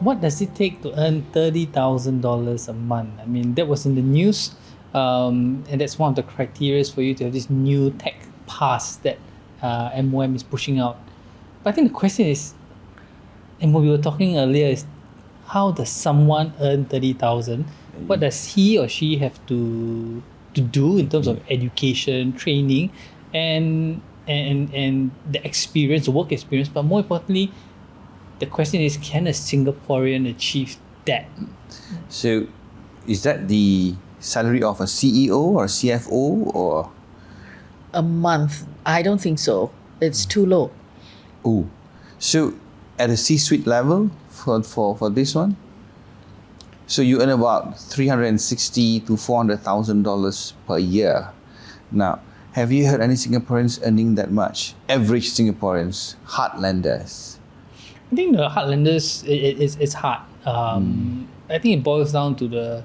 what does it take to earn $30,000 a month? I mean, that was in the news, and that's one of the criteria for you to have this new tech pass that MOM is pushing out. But I think the question is, and what we were talking earlier is, how does someone earn 30,000? What does he or she have to do in terms of education, training, and the experience, the work experience? But more importantly, the question is, can a Singaporean achieve that? So, is that the salary of a CEO or CFO or? A month? I don't think so. It's too low. Oh, so at a C-suite level for this one, so you earn about $360,000 to $400,000 per year. Now, have you heard any Singaporeans earning that much? Average Singaporeans, heartlanders. I think the heartlanders, it's hard. I think it boils down to the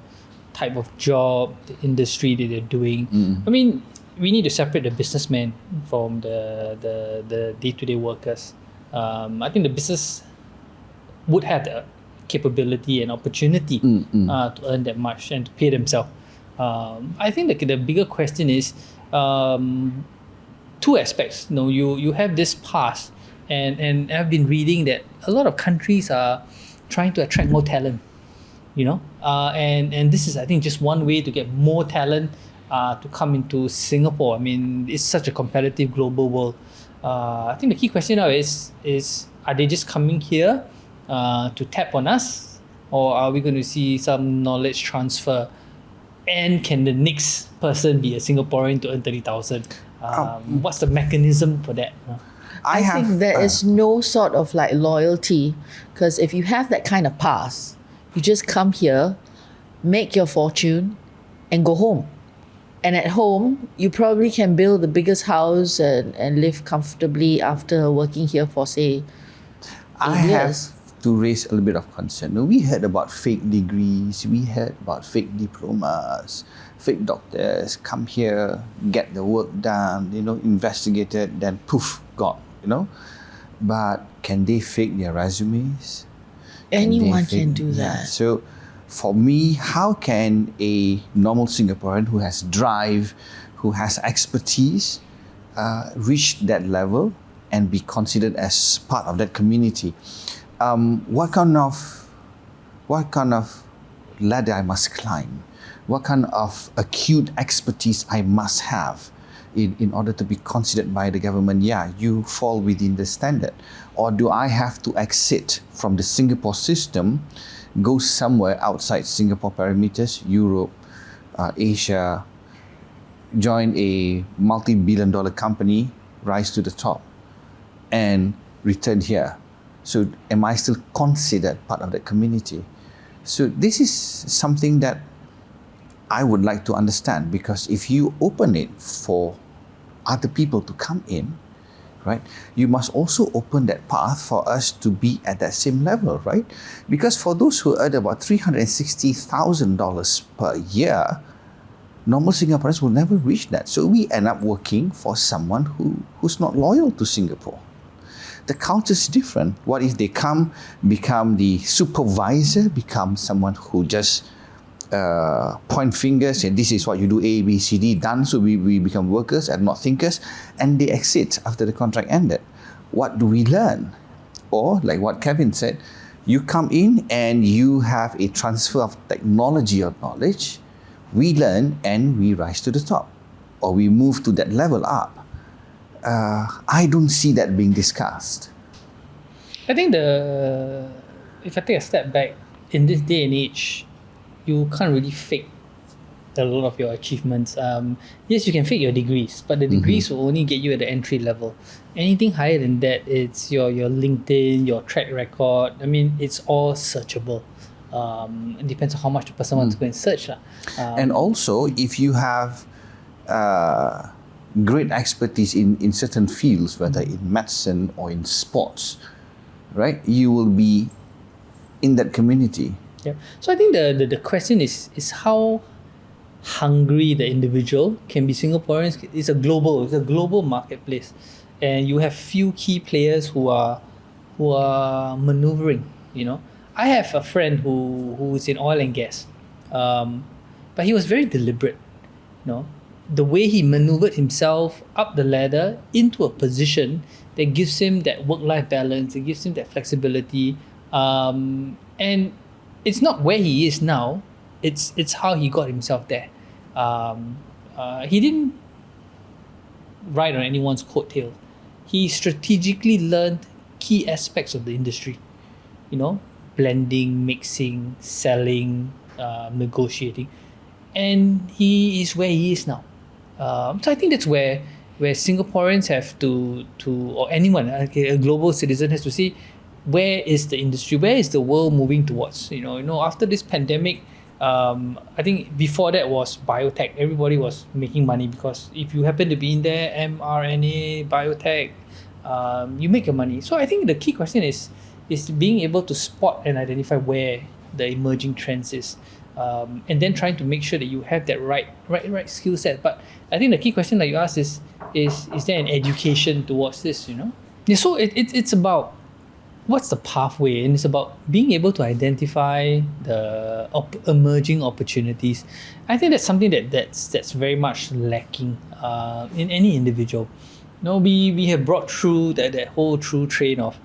type of job, the industry that they're doing. I mean, we need to separate the businessman from the day-to-day workers. I think the business would have the capability and opportunity to earn that much and to pay themselves. I think the bigger question is two aspects. You have this pass, and I've been reading that a lot of countries are trying to attract more talent. And this is, I think, just one way to get more talent to come into Singapore. I mean, it's such a competitive global world. I think the key question now is are they just coming here to tap on us, or are we going to see some knowledge transfer? And can the next person be a Singaporean to earn 30,000? What's the mechanism for that? I think there is no sort of like loyalty, because if you have that kind of pass, you just come here, make your fortune, and go home. And at home, you probably can build the biggest house and live comfortably after working here for, say, 8 years. To raise a little bit of concern. We heard about fake degrees, we heard about fake diplomas, fake doctors come here, get the work done, investigated, then poof, gone, But can they fake their resumes? Anyone can do that. So for me, how can a normal Singaporean who has drive, who has expertise, reach that level and be considered as part of that community? What kind of ladder I must climb? What kind of acute expertise I must have in order to be considered by the government? Yeah, you fall within the standard. Or do I have to exit from the Singapore system, go somewhere outside Singapore parameters, Europe, Asia, join a multi-billion-dollar company, rise to the top, and return here? So am I still considered part of that community? So this is something that I would like to understand, because if you open it for other people to come in, right, you must also open that path for us to be at that same level, right? Because for those who earn about $360,000 per year, normal Singaporeans will never reach that. So we end up working for someone who's not loyal to Singapore. The culture is different. What if they become the supervisor, become someone who just point fingers and this is what you do, A, B, C, D, done. So we become workers and not thinkers, and they exit after the contract ended. What do we learn? Or like what Kevin said, you come in and you have a transfer of technology or knowledge. We learn and we rise to the top, or we move to that level up. I don't see that being discussed. I think if I take a step back, in this day and age, you can't really fake a lot of your achievements. Yes, you can fake your degrees, but the degrees will only get you at the entry level. Anything higher than that, it's your LinkedIn, your track record. I mean, it's all searchable. It depends on how much the person wants to go and search. And also, if you have great expertise in certain fields, whether in medicine or in sports, right, you will be in that community. Yeah. So I think the question is how hungry the individual can be. Singaporeans, it's a global marketplace, and you have few key players who are maneuvering. I have a friend who's in oil and gas, but he was very deliberate. You know, the way he maneuvered himself up the ladder into a position that gives him that work-life balance, it gives him that flexibility, and it's not where he is now. It's how he got himself there. He didn't ride on anyone's coattail. He strategically learned key aspects of the industry. You know, blending, mixing, selling, negotiating, and he is where he is now. So I think that's where Singaporeans have to or anyone, okay, a global citizen has to see where is the industry, where is the world moving towards. You know, after this pandemic, I think before that was biotech. Everybody was making money because if you happen to be in there, mRNA, biotech, you make your money. So I think the key question is being able to spot and identify where the emerging trends is, and then trying to make sure that you have that right skill set. But I think the key question that you asked is there an education towards this? You know, yeah. So it's about what's the pathway, and it's about being able to identify the emerging opportunities. I think that's something that's very much lacking in any individual. You know, we have brought through that whole true train of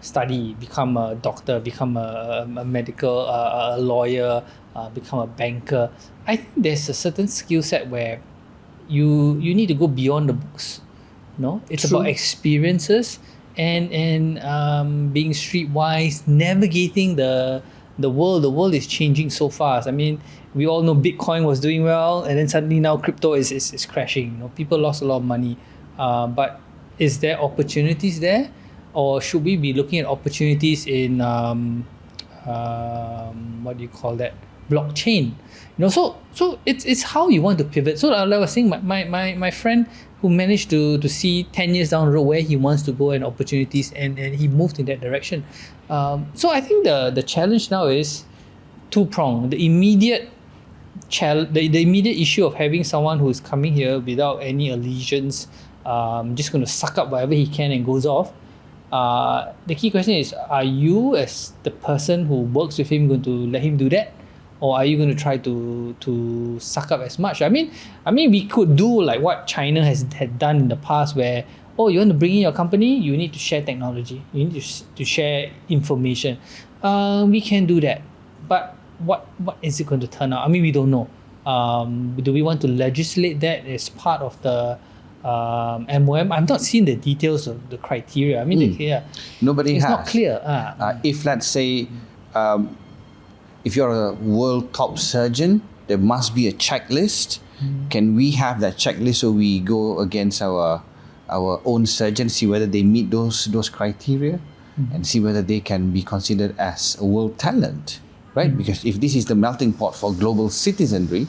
study, become a doctor, become a medical a lawyer, become a banker. I think there's a certain skill set where you need to go beyond the books. You know, it's True. about experiences and being streetwise, navigating the world. The world is changing so fast. I mean, we all know Bitcoin was doing well, and then suddenly now crypto is crashing. You know, people lost a lot of money. But is there opportunities there, or should we be looking at opportunities in what do you call that, blockchain? You know, so it's how you want to pivot. So like I was saying, my friend who managed to see 10 years down the road where he wants to go and opportunities, and he moved in that direction. So I think the challenge now is two-pronged. The immediate the immediate issue of having someone who's coming here without any allegiance, just going to suck up whatever he can and goes off. The key question is, are you as the person who works with him going to let him do that? Or are you going to try to suck up as much? I mean, we could do like what China had done in the past, where you want to bring in your company, you need to share technology, you need to share information. We can do that, but what is it going to turn out? I mean, we don't know. Do we want to legislate that as part of the MOM? I'm not seeing the details of the criteria. I mean, Nobody it's has. not clear. If let's say, if you're a world top surgeon, there must be a checklist. Can we have that checklist so we go against our own surgeons, see whether they meet those criteria, and see whether they can be considered as a world talent, right? Because if this is the melting pot for global citizenry,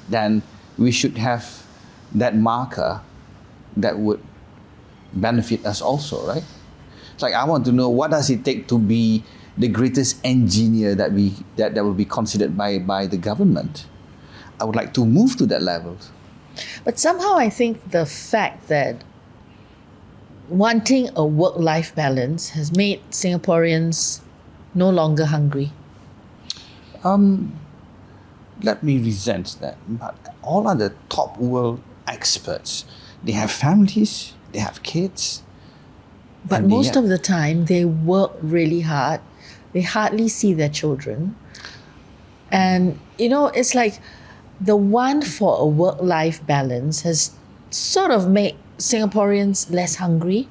then we should have that marker that would benefit us also, right? It's like, I want to know, what does it take to be the greatest engineer that will be considered by the government? I would like to move to that level. But somehow I think the fact that wanting a work-life balance has made Singaporeans no longer hungry. Let me resent that. But all other top world experts, they have families, they have kids. But most of the time, they work really hard. They hardly see their children. And, it's like the want for a work-life balance has sort of made Singaporeans less hungry.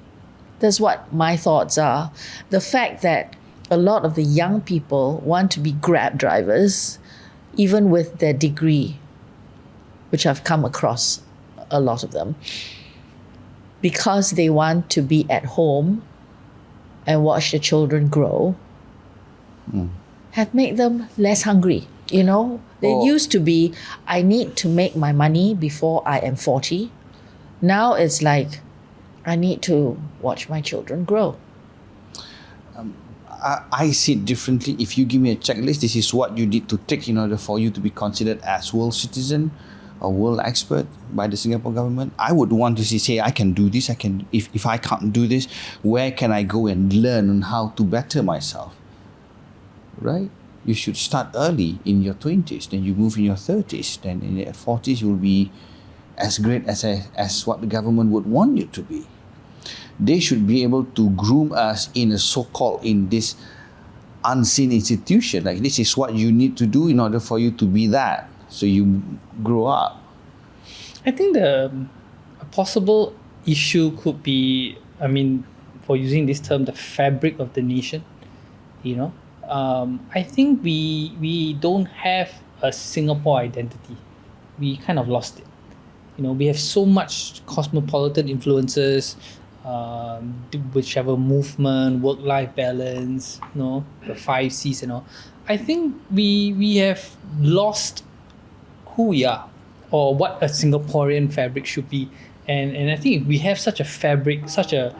That's what my thoughts are. The fact that a lot of the young people want to be Grab drivers, even with their degree, which I've come across a lot of them, because they want to be at home and watch the children grow, have made them less hungry. They used to be, I need to make my money before I am 40. Now it's like, I need to watch my children grow. I see it differently. If you give me a checklist, this is what you need to take in order for you to be considered as world citizen or world expert by the Singapore government. I would want to say, I can do this. If I can't do this, where can I go and learn on how to better myself? right? You should start early in your 20s, then you move in your 30s, then in your 40s you'll be as great as what the government would want you to be. They should be able to groom us in a so-called, in this unseen institution, like this is what you need to do in order for you to be that, so you grow up. I think a possible issue could be, I mean, for using this term, the fabric of the nation. You know, I think we don't have a Singapore identity. We kind of lost it. You know, we have so much cosmopolitan influences, whichever movement, work-life balance, you know, the 5 Cs and all. I think we have lost who we are or what a Singaporean fabric should be. And I think if we have such a fabric, such a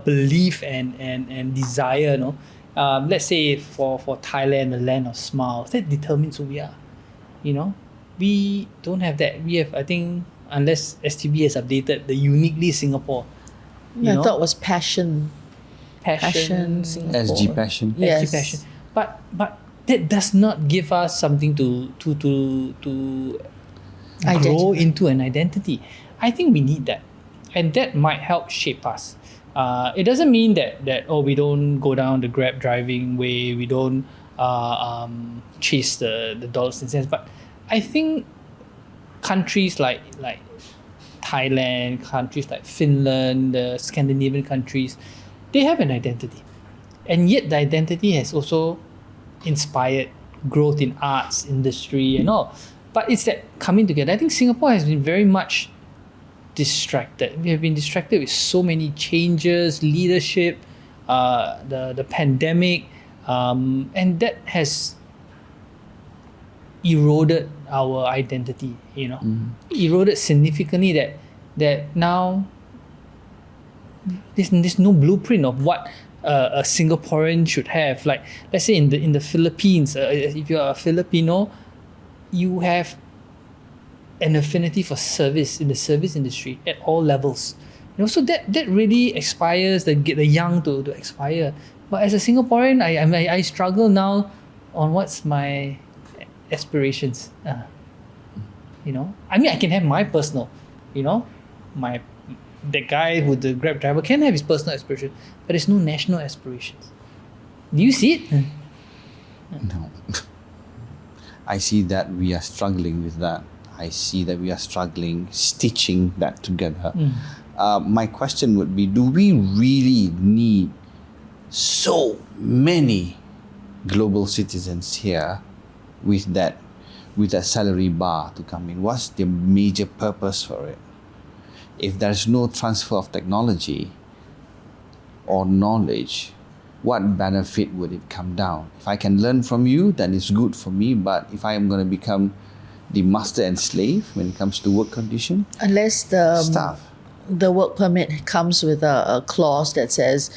belief and desire, you know, let's say for Thailand, the land of smiles, that determines who we are. You know, we don't have that. We have, I think, unless STB has updated, the uniquely Singapore. You I know? thought it was passion. Passion, Singapore. SG passion. Yes. SG passion. But that does not give us something to grow Identity. into an identity. I think we need that, and that might help shape us. It doesn't mean that we don't go down the Grab driving way, we don't chase the dollars and cents. But I think countries like Thailand, countries like Finland, the Scandinavian countries, they have an identity, and yet the identity has also inspired growth in arts industry and all. But it's that coming together. I think Singapore has been very much distracted. We have been distracted with so many changes, leadership, the pandemic, and that has eroded our identity. You know, eroded significantly. That now there's no blueprint of what a Singaporean should have. Like, let's say in the Philippines, if you're a Filipino, you have an affinity for service in the service industry at all levels. You know, so that really inspires the young to aspire. But as a Singaporean, I struggle now on what's my aspirations. You know, I mean, I can have my personal, you know, the guy who the Grab driver can have his personal aspiration, but there's no national aspirations. Do you see it? No. I see that we are struggling with that. I see that we are struggling stitching that together. My question would be, do we really need so many global citizens here with that salary bar to come in? What's the major purpose for it? If there's no transfer of technology or knowledge, what benefit would it come down? If I can learn from you, then it's good for me. But if I am going to become the master and slave when it comes to work condition, Unless the work permit comes with a clause that says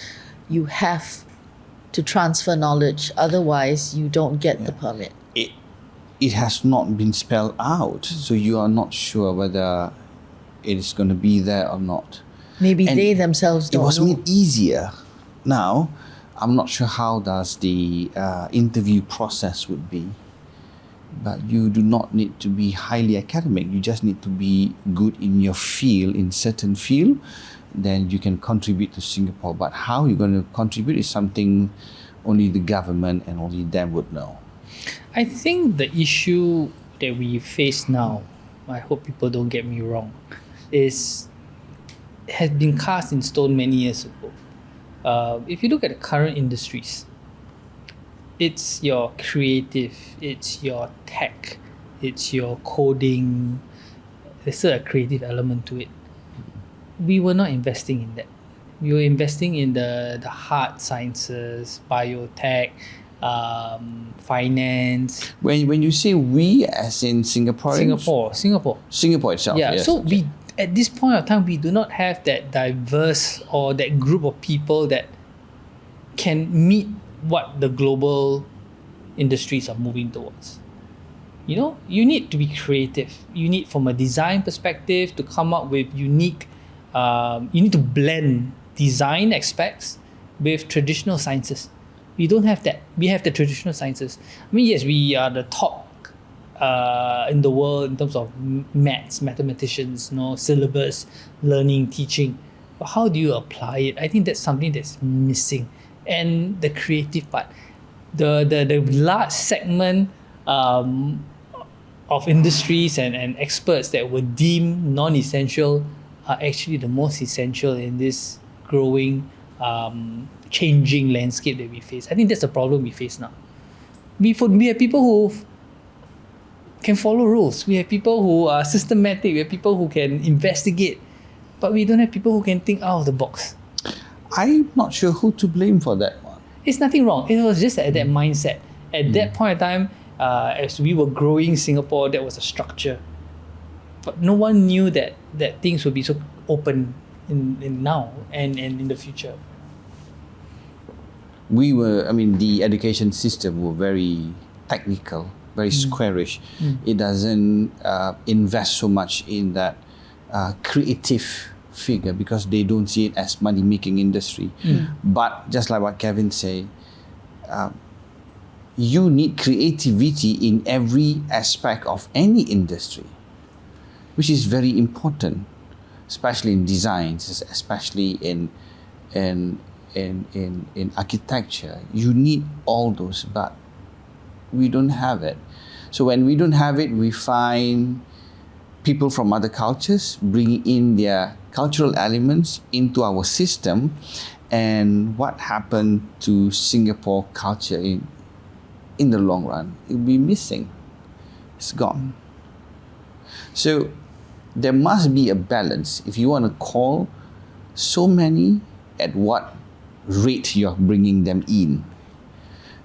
you have to transfer knowledge, otherwise you don't get the permit. it has not been spelled out, so you are not sure whether it is going to be there or not. Maybe And they themselves It don't was know. made easier. Now, I'm not sure how does the interview process would be, but you do not need to be highly academic. You just need to be good in your field, in certain field, then you can contribute to Singapore. But how you're going to contribute is something only the government and only them would know. I think the issue that we face now, I hope people don't get me wrong, has been cast in stone many years ago. If you look at the current industries, it's your creative, it's your tech, it's your coding. There's still a creative element to it. We were not investing in that. We were investing in the hard sciences, biotech, finance. When you say we, as in Singaporeans? Singapore itself, Yeah, yes. so we at this point of time we do not have that diverse or that group of people that can meet what the global industries are moving towards. You know, you need to be creative. You need, from a design perspective, to come up with unique. You need to blend design aspects with traditional sciences. We don't have that. We have the traditional sciences. I mean, yes, we are the top in the world in terms of mathematicians, syllabus, learning, teaching. But how do you apply it? I think that's something that's missing. And the creative part. The large segment of industries and experts that were deemed non-essential are actually the most essential in this growing, changing landscape that we face. I think that's the problem we face now. We have people who can follow rules. We have people who are systematic. We have people who can investigate. But we don't have people who can think out of the box. I'm not sure who to blame for that one. It's nothing wrong. It was just at that mindset. At that point in time, as we were growing Singapore, that was a structure. But no one knew that things would be so open in now and in the future. The education system were very technical, very squarish. It doesn't invest so much in that creative figure because they don't see it as money-making industry. But just like what Kevin said, you need creativity in every aspect of any industry, which is very important, especially in designs, especially in architecture. You need all those, but we don't have it. So when we don't have it, we find people from other cultures bringing in their cultural elements into our system. And what happened to Singapore culture in the long run? It will be missing. It's gone. So there must be a balance. If you want to call so many, at what rate you're bringing them in,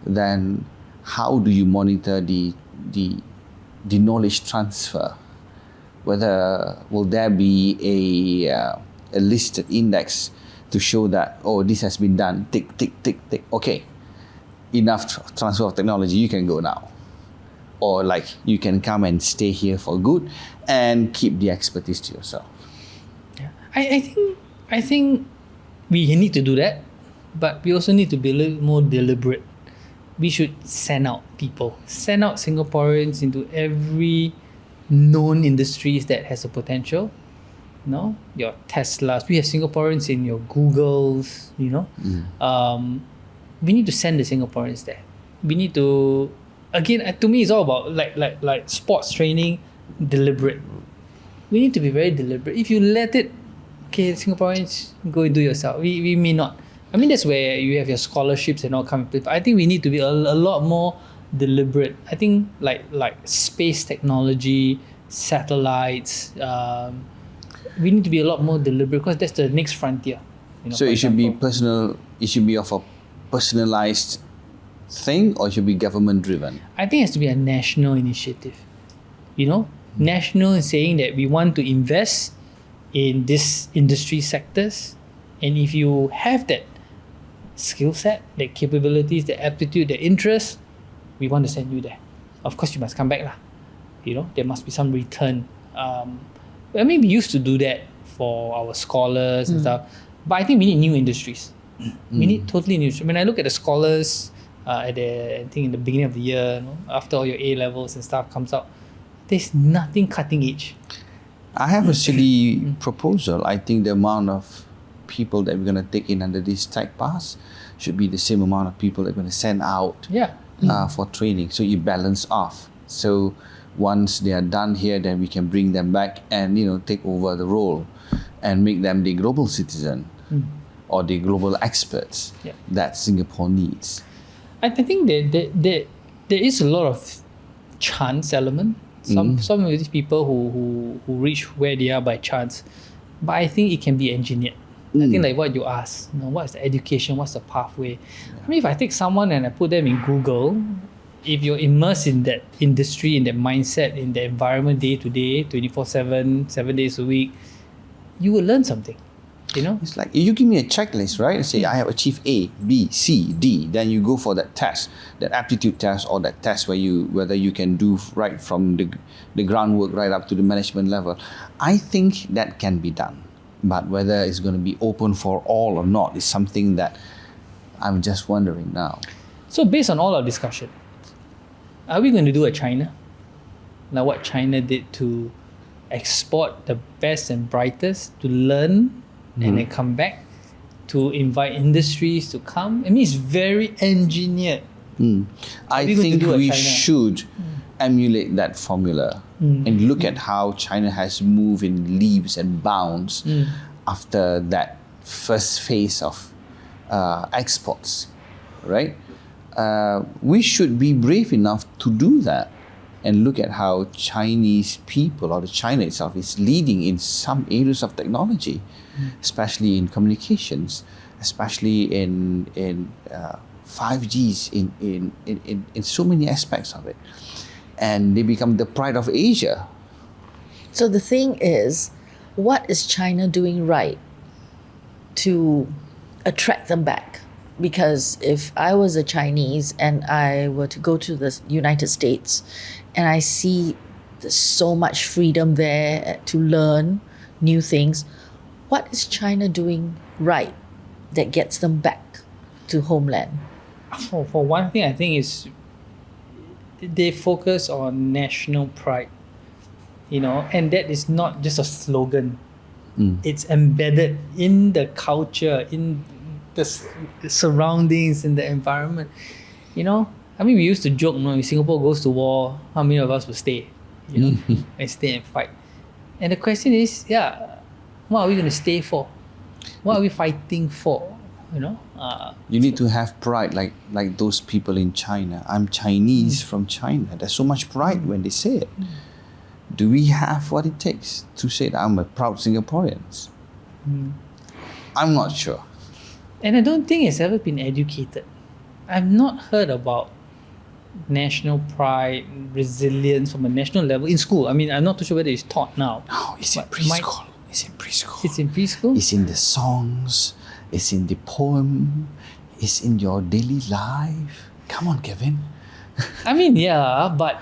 then how do you monitor the knowledge transfer? Whether will there be a listed index to show that, this has been done, tick, tick, tick, tick. Okay, enough transfer of technology, you can go now. Or you can come and stay here for good and keep the expertise to yourself. Yeah. I think we need to do that, but we also need to be a little more deliberate. We should send out Singaporeans into every known industries that has a potential. Your Teslas. We have Singaporeans in your Googles. We need to send the Singaporeans there. We need to, again, to me, it's all about like sports training, deliberate. We need to be very deliberate. If you let it, okay, Singaporeans, go and do yourself. We may not. I mean, that's where you have your scholarships and all coming. But I think we need to be a lot more deliberate. I think like space technology, satellites, we need to be a lot more deliberate because that's the next frontier. So it should be personal. It should be of a personalized thing, or it should be government driven. I think it has to be a national initiative. National is saying that we want to invest in this industry sectors, and if you have that skill set, the capabilities, the aptitude, the interest, we want to send you there. Of course, you must come back lah. There must be some return. We used to do that for our scholars and stuff, but I think we need new industries. We need totally new. When I look at the scholars, I think in the beginning of the year, after all your A levels and stuff comes out, there's nothing cutting edge. I have a silly proposal. I think the amount of people that we're going to take in under this tech pass should be the same amount of people that we're going to send out for training. So you balance off. So once they are done here, then we can bring them back and take over the role and make them the global citizen or the global experts that Singapore needs. I think there is a lot of chance element. Some of these people who reach where they are by chance, but I think it can be engineered. I think like what you asked, what's the education, what's the pathway? I mean, if I take someone and I put them in Google, if you're immersed in that industry, in that mindset, in the environment day to day, 24/7, 7 days a week, you will learn something. It's like you give me a checklist, right? Say I have achieved A, B, C, D. Then you go for that test, that aptitude test, or that test whether you can do right from the groundwork right up to the management level. I think that can be done, but whether it's going to be open for all or not is something that I'm just wondering now. So based on all our discussion, are we going to do a China? Like what China did to export the best and brightest to learn and then come back to invite industries to come? I mean, it's very engineered. I we going to think do a we China? should emulate that formula and look at how China has moved in leaps and bounds after that first phase of exports, right? We should be brave enough to do that and look at how Chinese people or the China itself is leading in some areas of technology, especially in communications, especially in 5Gs, in so many aspects of it. And they become the pride of Asia. So the thing is, what is China doing right to attract them back? Because if I was a Chinese and I were to go to the United States and I see there's so much freedom there to learn new things, what is China doing right that gets them back to homeland? For one thing, I think is they focus on national pride, and that is not just a slogan. It's embedded in the culture, in the surroundings, in the environment. I mean, we used to joke, if Singapore goes to war, how many of us will stay? And stay and fight. And the question is, what are we going to stay for? What are we fighting for? You need to have pride, like those people in China. I'm Chinese from China. There's so much pride when they say it. Do we have what it takes to say that I'm a proud Singaporean? I'm not sure. And I don't think it's ever been educated. I've not heard about national pride, resilience from a national level in school. I mean, I'm not too sure whether it's taught now. No, it's in preschool. It's in preschool. It's in preschool? It's in the songs. It's in the poem. It's in your daily life. Come on, Kevin. I mean, yeah, but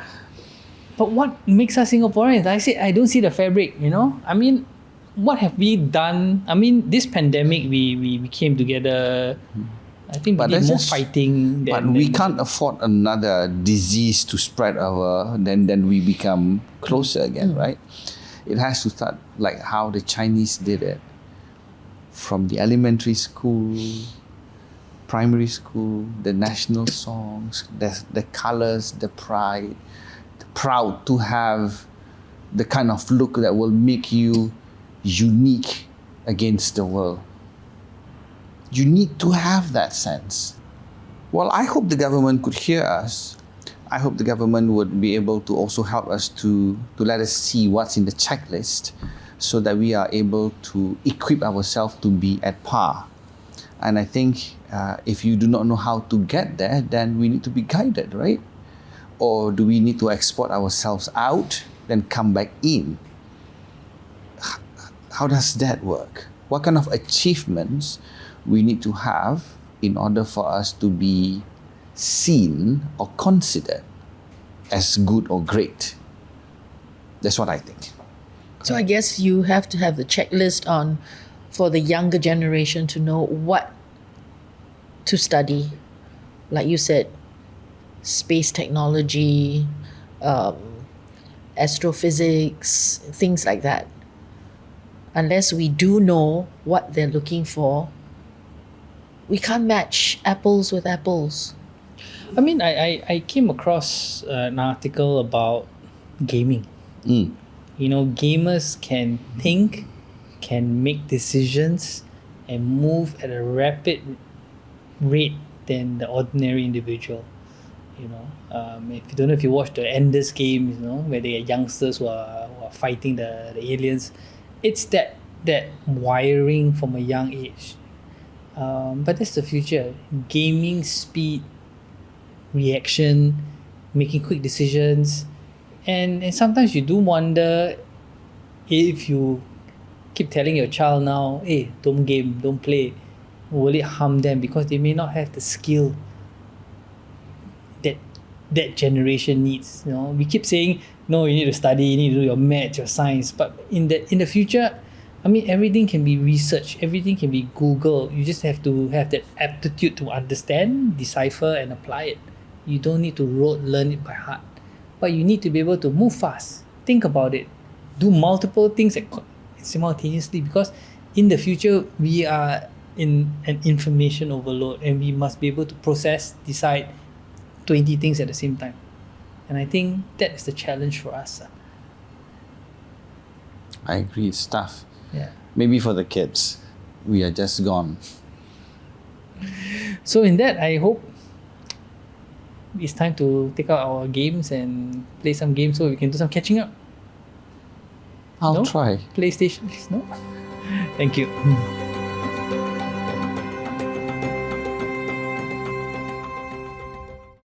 what makes us Singaporeans? I don't see the fabric, I mean, what have we done? I mean, this pandemic, we came together. I think we did more fighting. But we can't afford another disease to spread over, then we become closer again, right? It has to start like how the Chinese did it. From the elementary school, primary school, the national songs, the colors, the pride, proud to have the kind of look that will make you unique against the world. You need to have that sense. Well, I hope the government could hear us. I hope the government would be able to also help us to let us see what's in the checklist so that we are able to equip ourselves to be at par. And I think if you do not know how to get there, then we need to be guided, right? Or do we need to export ourselves out, then come back in? How does that work? What kind of achievements we need to have in order for us to be seen or considered as good or great? That's what I think. So I guess you have to have the checklist on for the younger generation to know what to study. Like you said, space technology, astrophysics, things like that. Unless we do know what they're looking for, we can't match apples with apples. I mean, I came across an article about gaming. Gamers can think, can make decisions, and move at a rapid rate than the ordinary individual. If you don't know if you watch the Enders games, where they are youngsters who are fighting the aliens, it's that wiring from a young age. But that's the future. Gaming speed, reaction, making quick decisions. And sometimes you do wonder if you keep telling your child now, hey, don't game, don't play, will it harm them? Because they may not have the skill that generation needs. We keep saying, no, you need to study, you need to do your maths, your science. But in the future, I mean, everything can be researched, everything can be Google. You just have to have that aptitude to understand, decipher, and apply it. You don't need to rote learn it by heart, but you need to be able to move fast, think about it, do multiple things simultaneously, because in the future we are in an information overload and we must be able to process, decide 20 things at the same time. And I think that is the challenge for us. I agree, it's tough. Yeah. Maybe for the kids, we are just gone. So in that, I hope it's time to take out our games and play some games so we can do some catching up. I'll No? try. PlayStation, no? Thank you.